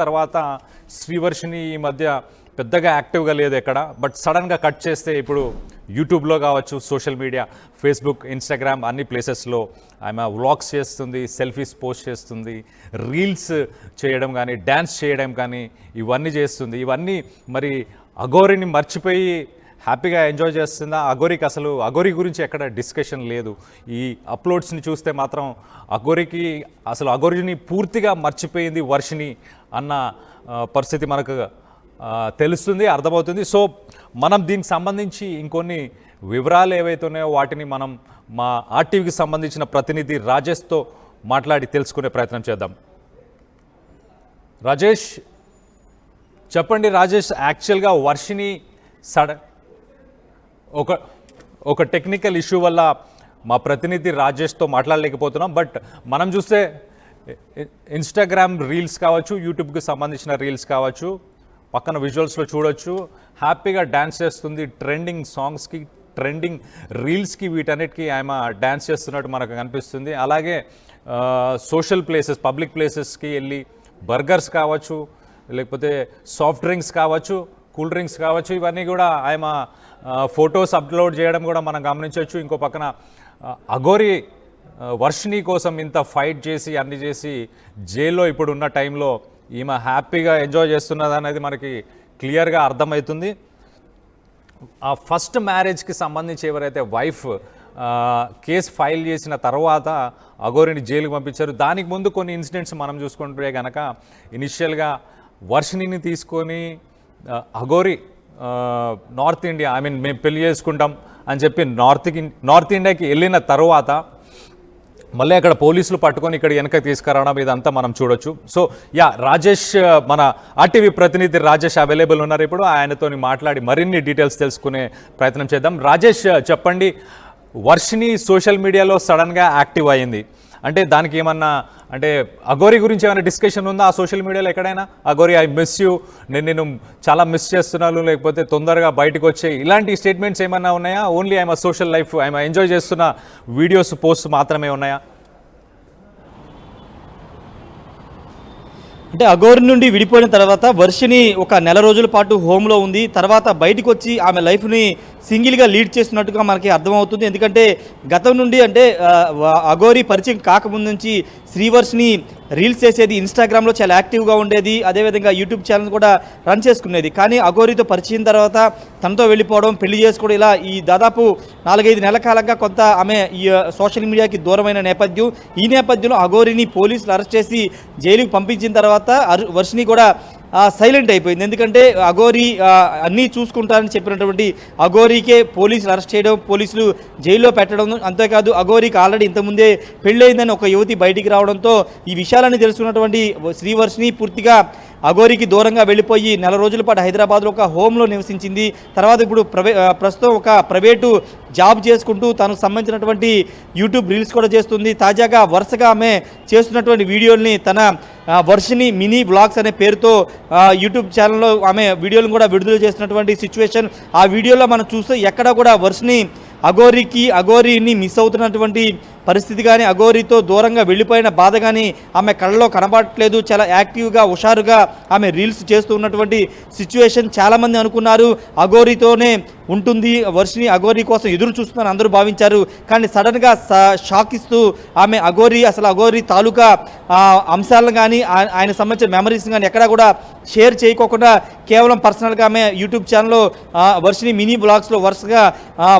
తర్వాత శ్రీవర్షిని ఈ మధ్య పెద్దగా యాక్టివ్గా లేదు ఎక్కడ. బట్ సడన్గా కట్ చేస్తే ఇప్పుడు యూట్యూబ్లో కావచ్చు, సోషల్ మీడియా, ఫేస్బుక్, ఇన్స్టాగ్రామ్ అన్ని ప్లేసెస్లో ఆమె వ్లాగ్స్ చేస్తుంది, సెల్ఫీస్ పోస్ట్ చేస్తుంది, రీల్స్ చేయడం కానీ, డ్యాన్స్ చేయడం కానీ ఇవన్నీ చేస్తుంది. ఇవన్నీ మరి అఘోరిని మర్చిపోయి హ్యాపీగా ఎంజాయ్ చేస్తుందా? అఘోరికి అసలు అఘోరి గురించి ఎక్కడ డిస్కషన్ లేదు. ఈ అప్లోడ్స్ని చూస్తే మాత్రం అఘోరిని పూర్తిగా మర్చిపోయింది వర్షిని అన్న పరిస్థితి మనకు తెలుస్తుంది, అర్థమవుతుంది. సో మనం దీనికి సంబంధించి ఇంకొన్ని వివరాలు ఏవైతే ఉన్నాయో వాటిని మనం మా ఆర్టీవీకి సంబంధించిన ప్రతినిధి రాజేష్తో మాట్లాడి తెలుసుకునే ప్రయత్నం చేద్దాం. రాజేష్, చెప్పండి రాజేష్. యాక్చువల్గా వర్షిని ఒక టెక్నికల్ ఇష్యూ వల్ల మా ప్రతినిధి రాజేష్తో మాట్లాడలేకపోతున్నాం. బట్ మనం చూస్తే ఇన్స్టాగ్రామ్ రీల్స్ కావచ్చు, యూట్యూబ్కి సంబంధించిన రీల్స్ కావచ్చు, పక్కన విజువల్స్లో చూడొచ్చు, హ్యాపీగా డ్యాన్స్ చేస్తుంది. ట్రెండింగ్ సాంగ్స్కి, ట్రెండింగ్ రీల్స్కి, వీటన్నిటికీ ఆమె డ్యాన్స్ చేస్తున్నట్టు మనకు కనిపిస్తుంది. అలాగే సోషల్ ప్లేసెస్, పబ్లిక్ ప్లేసెస్కి వెళ్ళి బర్గర్స్ కావచ్చు, లేకపోతే సాఫ్ట్ డ్రింక్స్ కావచ్చు, కూల్ డ్రింక్స్ కావచ్చు, ఇవన్నీ కూడా ఆమె ఫొటోస్ అప్లోడ్ చేయడం కూడా మనం గమనించవచ్చు. ఇంకో పక్కన అఘోరి వర్షిని కోసం ఇంత ఫైట్ చేసి అన్ని చేసి జైల్లో ఇప్పుడు ఉన్న టైంలో ఈమె హ్యాపీగా ఎంజాయ్ చేస్తున్నది అనేది మనకి క్లియర్గా అర్థమవుతుంది. ఆ ఫస్ట్ మ్యారేజ్కి సంబంధించి ఎవరైతే వైఫ్ కేసు ఫైల్ చేసిన తర్వాత అఘోరిని జైలుకి పంపించారు. దానికి ముందు కొన్ని ఇన్సిడెంట్స్ మనం చూసుకుంటే కనుక ఇనిషియల్గా వర్షినిని తీసుకొని అఘోరి నార్త్ ఇండియా, మేము పెళ్లి చేసుకుంటాం అని చెప్పి నార్త్ ఇండియాకి వెళ్ళిన తర్వాత మళ్ళీ అక్కడ పోలీసులు పట్టుకొని ఇక్కడ వెనక తీసుకురావడం ఇదంతా మనం చూడొచ్చు. సో రాజేష్, మన ఆర్టీవీ ప్రతినిధి రాజేష్ అవైలబుల్ ఉన్నారు. ఇప్పుడు ఆయనతో మాట్లాడి మరిన్ని డీటెయిల్స్ తెలుసుకునే ప్రయత్నం చేద్దాం. రాజేష్, చెప్పండి, వర్షిని సోషల్ మీడియాలో సడన్గా యాక్టివ్ అయింది అంటే దానికి ఏమన్నా అంటే అఘోరి గురించి ఏమైనా డిస్కషన్ ఉందా ఆ సోషల్ మీడియాలో ఎక్కడైనా? అఘోరి, ఐ మిస్ యూ, నేను చాలా మిస్ చేస్తున్నాను, లేకపోతే తొందరగా బయటకు వచ్చే ఇలాంటి స్టేట్మెంట్స్ ఏమన్నా ఉన్నాయా? Only I'm social life, I'm enjoy చేస్తున్న వీడియోస్, పోస్ట్ మాత్రమే ఉన్నాయా? అంటే అఘోరి నుండి విడిపోయిన తర్వాత వర్షిని ఒక నెల రోజుల పాటు హోమ్లో ఉంది. తర్వాత బయటకు వచ్చి ఆమె లైఫ్ని సింగిల్గా లీడ్ చేస్తున్నట్టుగా మనకి అర్థమవుతుంది. ఎందుకంటే గతం నుండి అంటే అఘోరి పరిచయం కాకముందు నుంచి శ్రీవర్షిని రీల్స్ చేసేది, ఇన్స్టాగ్రామ్లో చాలా యాక్టివ్గా ఉండేది, అదేవిధంగా యూట్యూబ్ ఛానల్ కూడా రన్ చేసుకునేది. కానీ అఘోరితో పరిచయం తర్వాత తనతో వెళ్ళిపోవడం, పెళ్లి చేసుకోవడం, ఇలా ఈ దాదాపు 4-5 నెలల కాలంగా కొంత ఆమె ఈ సోషల్ మీడియాకి దూరమైన నేపథ్యం. ఈ నేపథ్యంలో అఘోరిని పోలీసులు అరెస్ట్ చేసి జైలుకి పంపించిన తర్వాత వర్షిని కూడా సైలెంట్ అయిపోయింది. ఎందుకంటే అఘోరి అన్నీ చూసుకుంటారని చెప్పినటువంటి అఘోరికే పోలీసులు అరెస్ట్ చేయడం, పోలీసులు జైల్లో పెట్టడం, అంతేకాదు అఘోరికి ఆల్రెడీ ఇంతకుముందే పెళ్ళయిందని ఒక యువతి బయటికి రావడంతో ఈ విషయాలన్నీ తెలుసుకున్నటువంటి శ్రీవర్షిని పూర్తిగా అఘోరికి దూరంగా వెళ్ళిపోయి నెల రోజుల పాటు హైదరాబాద్లో ఒక హోమ్లో నివసించింది. తర్వాత ఇప్పుడు ప్రస్తుతం ఒక ప్రైవేటు జాబ్ చేసుకుంటూ తనకు సంబంధించినటువంటి యూట్యూబ్ రీల్స్ కూడా చేస్తుంది. తాజాగా వరుసగా ఆమె చేస్తున్నటువంటి వీడియోల్ని తన వర్షిని మినీ వ్లాగ్స్ అనే పేరుతో యూట్యూబ్ ఛానల్లో ఆమె వీడియోలను కూడా విడుదల చేస్తున్నటువంటి సిచ్యువేషన్. ఆ వీడియోలో మనం చూస్తే ఎక్కడ కూడా వర్షిని అఘోరిని మిస్ అవుతున్నటువంటి పరిస్థితి కానీ, అఘోరితో దూరంగా వెళ్ళిపోయిన బాధ కానీ ఆమె కళ్ళలో కనబడట్లేదు. చాలా యాక్టివ్గా, హుషారుగా ఆమె రీల్స్ చేస్తూ ఉన్నటువంటి సిచ్యువేషన్. చాలామంది అనుకున్నారు అఘోరితోనే ఉంటుంది వర్షిని, అఘోరి కోసం ఎదురు చూస్తుందని అందరూ భావించారు. కానీ సడన్గా షాక్ ఇస్తూ ఆమె అఘోరి తాలూకా అంశాలను కానీ ఆయన సంబంధించిన మెమరీస్ కానీ ఎక్కడా కూడా షేర్ చేయకోకుండా కేవలం పర్సనల్గా ఆమె యూట్యూబ్ ఛానల్లో వర్షిని మినీ వ్లాగ్స్లో వరుసగా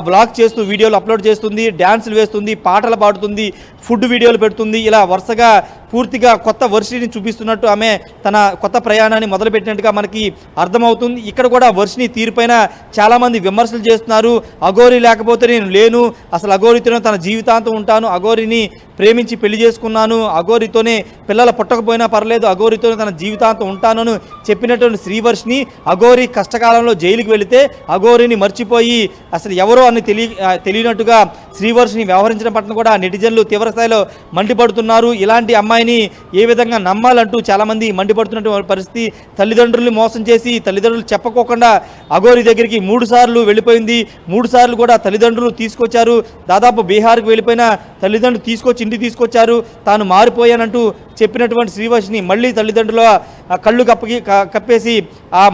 వ్లాగ్ చేస్తూ వీడియోలు అప్లోడ్ చేస్తుంది, డ్యాన్సులు వేస్తుంది, పాటలు పాడుతుంది, ఫుడ్ వీడియోలు పెడుతుంది. ఇలా వరుసగా పూర్తిగా కొత్త వర్షిని చూపిస్తున్నట్టు ఆమె తన కొత్త ప్రయాణాన్ని మొదలుపెట్టినట్టుగా మనకి అర్థమవుతుంది. ఇక్కడ కూడా వర్షిని తీరుపైన చాలామంది విమర్శలు చేస్తున్నారు. అఘోరి లేకపోతే నేను లేను, అసలు అఘోరితోనే తన జీవితాంతం ఉంటాను, అఘోరిని ప్రేమించి పెళ్లి చేసుకున్నాను, అఘోరితోనే పిల్లలు పుట్టకపోయినా పర్లేదు, అఘోరితోనే తన జీవితాంతం ఉంటానని చెప్పినటువంటి శ్రీవర్షిని అఘోరి కష్టకాలంలో జైలుకి వెళితే అఘోరిని మర్చిపోయి అసలు ఎవరో అని తెలియనట్టుగా శ్రీవర్షిని వ్యవహరించడం పట్ల కూడా నెటిజన్లు తీవ్రస్థాయిలో మండిపడుతున్నారు. ఇలాంటి అమ్మాయి అమ్మాయిని ఏ విధంగా నమ్మాలంటూ చాలామంది మండిపడుతున్నటువంటి పరిస్థితి. తల్లిదండ్రుల్ని మోసం చేసి తల్లిదండ్రులు చెప్పకోకుండా అఘోరి దగ్గరికి 3 సార్లు వెళ్ళిపోయింది. 3 సార్లు కూడా తల్లిదండ్రులు తీసుకొచ్చారు. దాదాపు బీహార్కి వెళ్ళిపోయిన తల్లిదండ్రులు తీసుకొచ్చి ఇంటికి తీసుకొచ్చారు. తాను మారిపోయానంటూ చెప్పినటువంటి శ్రీవర్షిని మళ్ళీ తల్లిదండ్రుల కళ్ళు కప్పేసి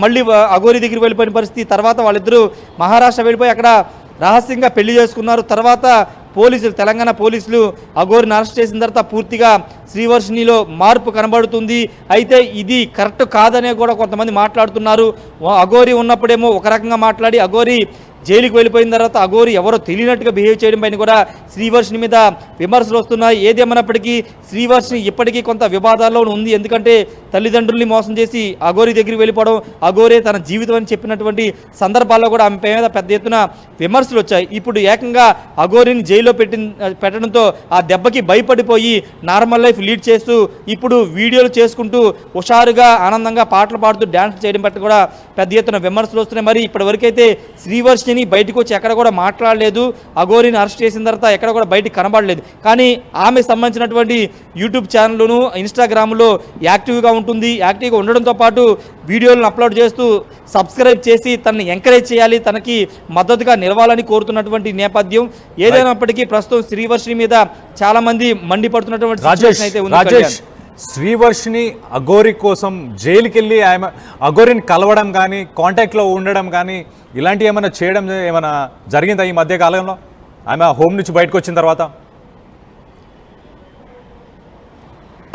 మళ్ళీ అఘోరి దగ్గరికి వెళ్ళిపోయిన పరిస్థితి. తర్వాత వాళ్ళిద్దరూ మహారాష్ట్ర వెళ్ళిపోయి అక్కడ రహస్యంగా పెళ్లి చేసుకున్నారు. తర్వాత పోలీసులు, తెలంగాణ పోలీసులు అఘోరిని అరెస్ట్ చేసిన తర్వాత పూర్తిగా శ్రీవర్షినిలో మార్పు కనబడుతుంది. అయితే ఇది కరెక్ట్ కాదనే కూడా కొంతమంది మాట్లాడుతున్నారు. అఘోరి ఉన్నప్పుడేమో ఒక రకంగా మాట్లాడి అఘోరి జైలుకి వెళ్ళిపోయిన తర్వాత అఘోరి ఎవరో తెలియనట్టుగా బిహేవ్ చేయడం పైన కూడా శ్రీవర్షిని మీద విమర్శలు వస్తున్నాయి. ఏదేమన్నప్పటికీ శ్రీవర్షిని ఇప్పటికీ కొంత వివాదాల్లో ఉంది. ఎందుకంటే తల్లిదండ్రుల్ని మోసం చేసి అఘోరి దగ్గరికి వెళ్ళిపోవడం, అఘోరే తన జీవితం అని చెప్పినటువంటి సందర్భాల్లో కూడా ఆమె మీద పెద్ద ఎత్తున విమర్శలు వచ్చాయి. ఇప్పుడు ఏకంగా అఘోరిని జైల్లో పెట్టడంతో ఆ దెబ్బకి భయపడిపోయి నార్మల్ లైఫ్ లీడ్ చేస్తూ ఇప్పుడు వీడియోలు చేసుకుంటూ హుషారుగా ఆనందంగా పాటలు పాడుతూ డ్యాన్స్ చేయడం పట్ల కూడా పెద్ద ఎత్తున విమర్శలు వస్తున్నాయి. మరి ఇప్పటి వరకైతే శ్రీవర్షిని బయటకు వచ్చి ఎక్కడ కూడా మాట్లాడలేదు. అఘోరిని అరెస్ట్ చేసిన తర్వాత ఎక్కడ కూడా బయటికి కనబడలేదు. కానీ ఆమెకు సంబంధించినటువంటి యూట్యూబ్ ఛానల్ను, ఇన్స్టాగ్రామ్లో యాక్టివ్గా ఉంటుంది. యాక్టివ్గా ఉండడంతో పాటు వీడియోలను అప్లోడ్ చేస్తూ సబ్స్క్రైబ్ చేసి తనని ఎంకరేజ్ చేయాలి, తనకి మద్దతుగా నిలవాలని కోరుతున్నటువంటి నేపథ్యం. ఏదైనప్పటికీ ప్రస్తుతం శ్రీవర్షిని మీద చాలా మంది మండిపడుతున్నటువంటి సిచ్యువేషన్ అయితే ఉంది. శ్రీవర్షిని అఘోరి కోసం జైలుకి వెళ్ళి ఆమె అఘోరిని కలవడం కానీ, కాంటాక్ట్లో ఉండడం కానీ ఇలాంటివి ఏమైనా చేయడం ఏమైనా జరిగిందా ఈ మధ్య కాలంలో ఆమె హోమ్ నుంచి బయటకు వచ్చిన తర్వాత?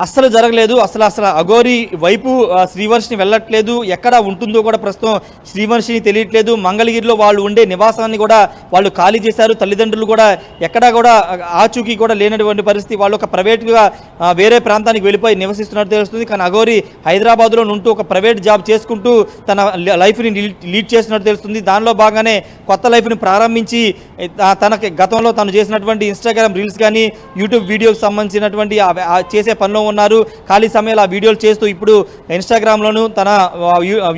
అస్సలు జరగలేదు. అసలు అఘోరి వైపు శ్రీవర్షిని వెళ్ళట్లేదు. ఎక్కడ ఉంటుందో కూడా ప్రస్తుతం శ్రీవర్షిని తెలియట్లేదు. మంగళగిరిలో వాళ్ళు ఉండే నివాసాన్ని కూడా వాళ్ళు ఖాళీ చేశారు. తల్లిదండ్రులు కూడా ఎక్కడా కూడా ఆచూకీ కూడా లేనటువంటి పరిస్థితి. వాళ్ళు ఒక ప్రైవేట్గా వేరే ప్రాంతానికి వెళ్ళిపోయి నివసిస్తున్నట్టు తెలుస్తుంది. కానీ అఘోరి హైదరాబాద్లో ఉంటూ ఒక ప్రైవేట్ జాబ్ చేసుకుంటూ తన లైఫ్ని లీడ్ చేస్తున్నట్టు తెలుస్తుంది. దానిలో భాగంగానే కొత్త లైఫ్ని ప్రారంభించి తనకి గతంలో తను చేసినటువంటి ఇన్స్టాగ్రామ్ రీల్స్ కానీ, యూట్యూబ్ వీడియోకి సంబంధించినటువంటి చేసే పనిలో ఉన్నారు. ఖాళీ సమయంలో ఆ వీడియోలు చేస్తూ ఇప్పుడు ఇన్స్టాగ్రామ్లోను తన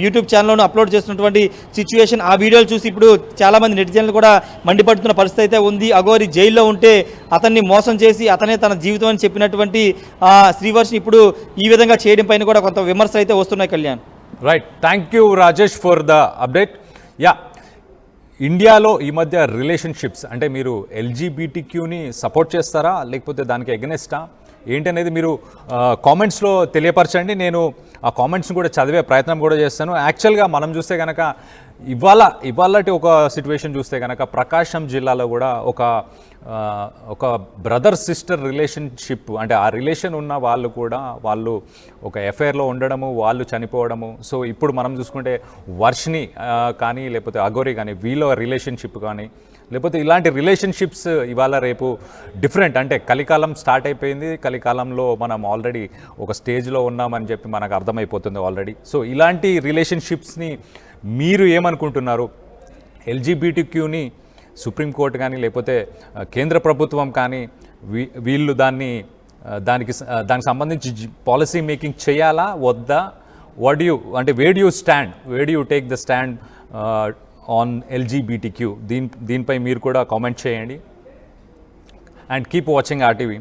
యూట్యూబ్ ఛానల్లోను అప్లోడ్ చేస్తున్నటువంటి సిచ్యువేషన్. ఆ వీడియోలు చూసి ఇప్పుడు చాలామంది నెటిజన్లు కూడా మండిపడుతున్న పరిస్థితి అయితే ఉంది. అఘోరి జైల్లో ఉంటే అతన్ని మోసం చేసి అతనే తన జీవితం అని చెప్పినటువంటి శ్రీవర్షిని ఇప్పుడు ఈ విధంగా చేయడం పైన కూడా కొంత విమర్శలు అయితే వస్తున్నాయి. Kalyan, right, thank you Rajesh for the update. Yeah, ఇండియాలో ఈ మధ్య రిలేషన్షిప్స్ అంటే మీరు ఎల్జీబీటీక్యూని సపోర్ట్ చేస్తారా లేకపోతే దానికి ఎగనెస్టా ఏంటనేది మీరు కామెంట్స్లో తెలియపరచండి. నేను ఆ కామెంట్స్ని కూడా చదివే ప్రయత్నం కూడా చేస్తాను. యాక్చువల్గా మనం చూస్తే కనుక ఇవాళటి ఒక సిచ్యువేషన్ చూస్తే కనుక ప్రకాశం జిల్లాలో కూడా ఒక బ్రదర్ సిస్టర్ రిలేషన్షిప్ అంటే ఆ రిలేషన్ ఉన్న వాళ్ళు కూడా వాళ్ళు ఒక ఎఫ్ఐఆర్లో ఉండడము, వాళ్ళు చనిపోవడము. సో ఇప్పుడు మనం చూసుకుంటే వర్షిని కానీ లేకపోతే అఘోరి కానీ వీళ్ళ రిలేషన్షిప్ కానీ లేకపోతే ఇలాంటి రిలేషన్షిప్స్ ఇవాళ రేపు డిఫరెంట్. అంటే కలికాలం స్టార్ట్ అయిపోయింది. కలికాలంలో మనం ఆల్రెడీ ఒక స్టేజ్లో ఉన్నామని చెప్పి మనకు అర్థమైపోతుంది ఆల్రెడీ. సో ఇలాంటి రిలేషన్షిప్స్ని మీరు ఏమనుకుంటున్నారు? ఎల్జీబీటీక్యూని సుప్రీంకోర్టు కానీ లేకపోతే కేంద్ర ప్రభుత్వం కానీ వీళ్ళు దానికి సంబంధించి పాలసీ మేకింగ్ చేయాలా వద్దా? అంటే wear do you take the stand on LGBTQ? దీనిపై మీరు కూడా కామెంట్ చేయండి. And keep watching RTV.